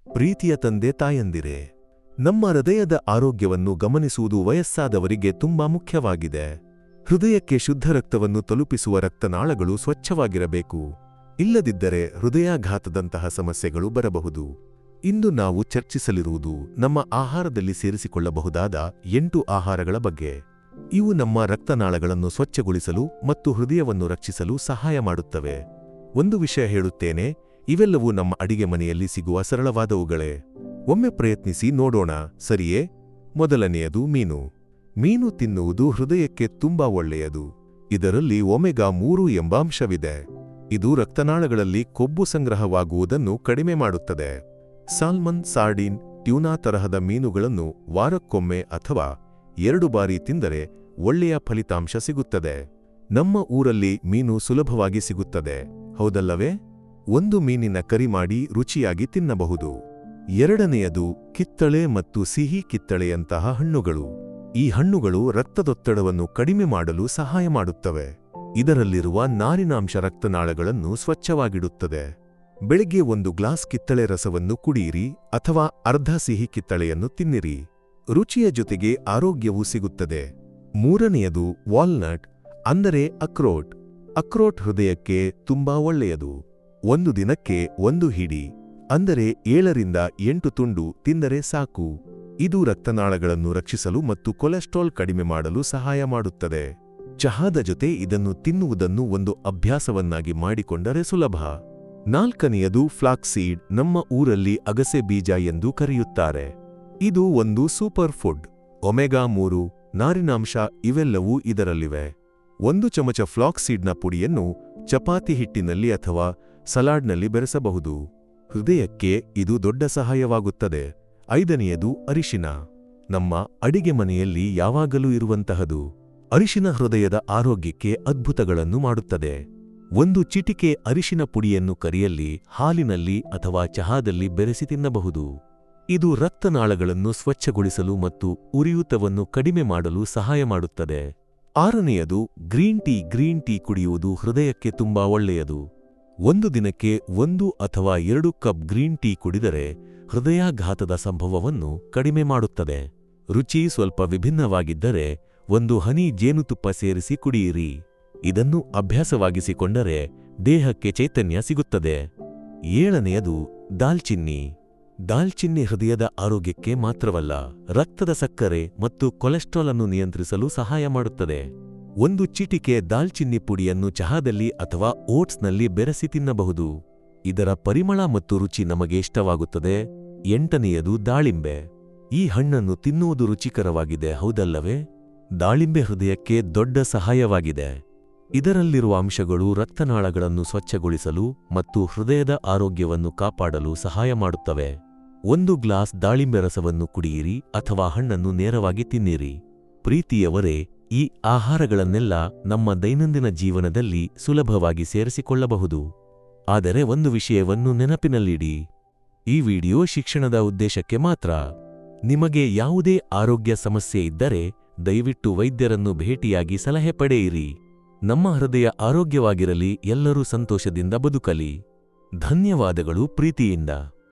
ಪ್ರೀತಿಯ ತಂದೆ ತಾಯಂದಿರೇ, ನಮ್ಮ ಹೃದಯದ ಆರೋಗ್ಯವನ್ನು ಗಮನಿಸುವುದು ವಯಸ್ಸಾದವರಿಗೆ ತುಂಬಾ ಮುಖ್ಯವಾಗಿದೆ. ಹೃದಯಕ್ಕೆ ಶುದ್ಧ ರಕ್ತವನ್ನು ತಲುಪಿಸುವ ರಕ್ತನಾಳಗಳು ಸ್ವಚ್ಛವಾಗಿರಬೇಕು. ಇಲ್ಲದಿದ್ದರೆ ಹೃದಯಾಘಾತದಂತಹ ಸಮಸ್ಯೆಗಳು ಬರಬಹುದು. ಇಂದು ನಾವು ಚರ್ಚಿಸಲಿರುವುದು ನಮ್ಮ ಆಹಾರದಲ್ಲಿ ಸೇರಿಸಿಕೊಳ್ಳಬಹುದಾದ 8 ಆಹಾರಗಳ ಬಗ್ಗೆ. ಇವು ನಮ್ಮ ರಕ್ತನಾಳಗಳನ್ನು ಸ್ವಚ್ಛಗೊಳಿಸಲು ಮತ್ತು ಹೃದಯವನ್ನು ರಕ್ಷಿಸಲು ಸಹಾಯ ಮಾಡುತ್ತವೆ. ಒಂದು ವಿಷಯ ಹೇಳುತ್ತೇನೆ, ಇವೆಲ್ಲವೂ ನಮ್ಮ ಅಡಿಗೆ ಮನೆಯಲ್ಲಿ ಸಿಗುವ ಸರಳವಾದವುಗಳೇ. ಒಮ್ಮೆ ಪ್ರಯತ್ನಿಸಿ ನೋಡೋಣ, ಸರಿಯೇ? ಮೊದಲನೆಯದು ಮೀನು. ಮೀನು ತಿನ್ನುವುದು ಹೃದಯಕ್ಕೆ ತುಂಬಾ ಒಳ್ಳೆಯದು. ಇದರಲ್ಲಿ ಒಮೆಗಾ 3 ಎಂಬ ಅಂಶವಿದೆ. ಇದು ರಕ್ತನಾಳಗಳಲ್ಲಿ ಕೊಬ್ಬು ಸಂಗ್ರಹವಾಗುವುದನ್ನು ಕಡಿಮೆ ಮಾಡುತ್ತದೆ. ಸಾಲ್ಮನ್, ಸಾರ್ಡಿನ್, ಟ್ಯೂನಾ ತರಹದ ಮೀನುಗಳನ್ನು ವಾರಕ್ಕೊಮ್ಮೆ ಅಥವಾ 2 ಬಾರಿ ತಿಂದರೆ ಒಳ್ಳೆಯ ಫಲಿತಾಂಶ ಸಿಗುತ್ತದೆ. ನಮ್ಮ ಊರಲ್ಲಿ ಮೀನು ಸುಲಭವಾಗಿ ಸಿಗುತ್ತದೆ, ಹೌದಲ್ಲವೇ? ಒಂದು ಮೀನಿನ ಕರಿ ಮಾಡಿ ರುಚಿಯಾಗಿ ತಿನ್ನಬಹುದು. ಎರಡನೆಯದು ಕಿತ್ತಳೆ ಮತ್ತು ಸಿಹಿ ಕಿತ್ತಳೆಯಂತಹ ಹಣ್ಣುಗಳು. ಈ ಹಣ್ಣುಗಳು ರಕ್ತದೊತ್ತಡವನ್ನು ಕಡಿಮೆ ಮಾಡಲು ಸಹಾಯ ಮಾಡುತ್ತವೆ. ಇದರಲ್ಲಿರುವ ನಾರಿನಾಂಶ ರಕ್ತನಾಳಗಳನ್ನು ಸ್ವಚ್ಛವಾಗಿಡುತ್ತದೆ. ಬೆಳಿಗ್ಗೆ 1 ಗ್ಲಾಸ್ ಕಿತ್ತಳೆ ರಸವನ್ನು ಕುಡಿಯಿರಿ ಅಥವಾ ಅರ್ಧ ಸಿಹಿ ಕಿತ್ತಳೆಯನ್ನು ತಿನ್ನಿರಿ. ರುಚಿಯ ಜೊತೆಗೆ ಆರೋಗ್ಯವೂ ಸಿಗುತ್ತದೆ. ಮೂರನೆಯದು ವಾಲ್ನಟ್, ಅಂದರೆ ಅಕ್ರೋಟ್. ಅಕ್ರೋಟ್ ಹೃದಯಕ್ಕೆ ತುಂಬಾ ಒಳ್ಳೆಯದು. ಒಂದು ದಿನಕ್ಕೆ 1 ಹಿಡಿ, ಅಂದರೆ 7 ರಿಂದ 8 ತುಂಡು ತಿಂದರೆ ಸಾಕು. ಇದು ರಕ್ತನಾಳಗಳನ್ನು ರಕ್ಷಿಸಲು ಮತ್ತು ಕೊಲೆಸ್ಟ್ರಾಲ್ ಕಡಿಮೆ ಮಾಡಲು ಸಹಾಯ ಮಾಡುತ್ತದೆ. ಚಹಾದ ಜೊತೆ ಇದನ್ನು ತಿನ್ನುವುದನ್ನು ಒಂದು ಅಭ್ಯಾಸವನ್ನಾಗಿ ಮಾಡಿಕೊಂಡರೆ ಸುಲಭ. ನಾಲ್ಕನೆಯದು ಫ್ಲಾಕ್ಸೀಡ್, ನಮ್ಮ ಊರಲ್ಲಿ ಅಗಸೆ ಬೀಜ ಎಂದು ಕರೆಯುತ್ತಾರೆ. ಇದು ಒಂದು ಸೂಪರ್ ಫುಡ್. ಒಮೆಗಾ 3, ನಾರಿನಾಂಶ ಇವೆಲ್ಲವೂ ಇದರಲ್ಲಿವೆ. 1 ಚಮಚ ಫ್ಲಾಕ್ಸೀಡ್ನ ಪುಡಿಯನ್ನು ಚಪಾತಿ ಹಿಟ್ಟಿನಲ್ಲಿ ಅಥವಾ ಸಲಾಡ್ನಲ್ಲಿ ಬೆರೆಸಬಹುದು. ಹೃದಯಕ್ಕೆ ಇದು ದೊಡ್ಡ ಸಹಾಯವಾಗುತ್ತದೆ. ಐದನೆಯದು ಅರಿಶಿನ, ನಮ್ಮ ಅಡಿಗೆ ಮನೆಯಲ್ಲಿ ಯಾವಾಗಲೂ ಇರುವಂತಹದು. ಅರಿಶಿನ ಹೃದಯದ ಆರೋಗ್ಯಕ್ಕೆ ಅದ್ಭುತಗಳನ್ನು ಮಾಡುತ್ತದೆ. 1 ಚಿಟಿಕೆ ಅರಿಶಿನ ಪುಡಿಯನ್ನು ಕರಿಯಲ್ಲಿ, ಹಾಲಿನಲ್ಲಿ ಅಥವಾ ಚಹಾದಲ್ಲಿ ಬೆರೆಸಿ ತಿನ್ನಬಹುದು. ಇದು ರಕ್ತನಾಳಗಳನ್ನು ಸ್ವಚ್ಛಗೊಳಿಸಲು ಮತ್ತು ಉರಿಯೂತವನ್ನು ಕಡಿಮೆ ಮಾಡಲು ಸಹಾಯ ಮಾಡುತ್ತದೆ. ಆರನೆಯದು ಗ್ರೀನ್ ಟೀ ಕುಡಿಯುವುದು ಹೃದಯಕ್ಕೆ ತುಂಬಾ ಒಳ್ಳೆಯದು. 1 ದಿನಕ್ಕೆ 1 ಅಥವಾ 2 ಕಪ್ ಗ್ರೀನ್ ಟೀ ಕುಡಿದರೆ ಹೃದಯಾಘಾತದ ಸಂಭವವನ್ನು ಕಡಿಮೆ ಮಾಡುತ್ತದೆ. ರುಚಿ ಸ್ವಲ್ಪ ವಿಭಿನ್ನವಾಗಿದ್ದರೆ 1 ಹನಿ ಜೇನುತುಪ್ಪ ಸೇರಿಸಿ ಕುಡಿಯಿರಿ. ಇದನ್ನು ಅಭ್ಯಾಸವಾಗಿಸಿಕೊಂಡರೆ ದೇಹಕ್ಕೆ ಚೈತನ್ಯ ಸಿಗುತ್ತದೆ. 7ನೆಯದು ದಾಲ್ಚಿನ್ನಿ. ದಾಲ್ಚಿನ್ನಿ ಹೃದಯದ ಆರೋಗ್ಯಕ್ಕೆ ಮಾತ್ರವಲ್ಲ, ರಕ್ತದ ಸಕ್ಕರೆ ಮತ್ತು ಕೊಲೆಸ್ಟ್ರಾಲ್ ಅನ್ನು ನಿಯಂತ್ರಿಸಲು ಸಹಾಯ ಮಾಡುತ್ತದೆ. 1 ಚಿಟಿಕೆ ದಾಲ್ಚಿನ್ನಿ ಪುಡಿಯನ್ನು ಚಹಾದಲ್ಲಿ ಅಥವಾ ಓಟ್ಸ್ನಲ್ಲಿ ಬೆರೆಸಿ ತಿನ್ನಬಹುದು. ಇದರ ಪರಿಮಳ ಮತ್ತು ರುಚಿ ನಮಗೆ ಇಷ್ಟವಾಗುತ್ತದೆ. 8ನೆಯದು ದಾಳಿಂಬೆ. ಈ ಹಣ್ಣನ್ನು ತಿನ್ನುವುದು ರುಚಿಕರವಾಗಿದೆ, ಹೌದಲ್ಲವೇ? ದಾಳಿಂಬೆ ಹೃದಯಕ್ಕೆ ದೊಡ್ಡ ಸಹಾಯವಾಗಿದೆ. ಇದರಲ್ಲಿರುವ ಅಂಶಗಳು ರಕ್ತನಾಳಗಳನ್ನು ಸ್ವಚ್ಛಗೊಳಿಸಲು ಮತ್ತು ಹೃದಯದ ಆರೋಗ್ಯವನ್ನು ಕಾಪಾಡಲು ಸಹಾಯ ಮಾಡುತ್ತವೆ. 1 ಗ್ಲಾಸ್ ದಾಳಿಂಬೆ ರಸವನ್ನು ಕುಡಿಯಿರಿ ಅಥವಾ ಹಣ್ಣನ್ನು ನೇರವಾಗಿ ತಿನ್ನಿರಿ. ಪ್ರೀತಿಯವರೇ, ಈ ಆಹಾರಗಳನ್ನೆಲ್ಲ ನಮ್ಮ ದೈನಂದಿನ ಜೀವನದಲ್ಲಿ ಸುಲಭವಾಗಿ ಸೇರಿಸಿಕೊಳ್ಳಬಹುದು. ಆದರೆ ಒಂದು ವಿಷಯವನ್ನು ನೆನಪಿನಲ್ಲಿಡಿ, ಈ ವಿಡಿಯೋ ಶಿಕ್ಷಣದ ಉದ್ದೇಶಕ್ಕೆ ಮಾತ್ರ. ನಿಮಗೆ ಯಾವುದೇ ಆರೋಗ್ಯ ಸಮಸ್ಯೆ ಇದ್ದರೆ ದಯವಿಟ್ಟು ವೈದ್ಯರನ್ನು ಭೇಟಿಯಾಗಿ ಸಲಹೆ ಪಡೆಯಿರಿ. ನಮ್ಮ ಹೃದಯ ಆರೋಗ್ಯವಾಗಿರಲಿ, ಎಲ್ಲರೂ ಸಂತೋಷದಿಂದ ಬದುಕಲಿ. ಧನ್ಯವಾದಗಳು ಪ್ರೀತಿಯಿಂದ.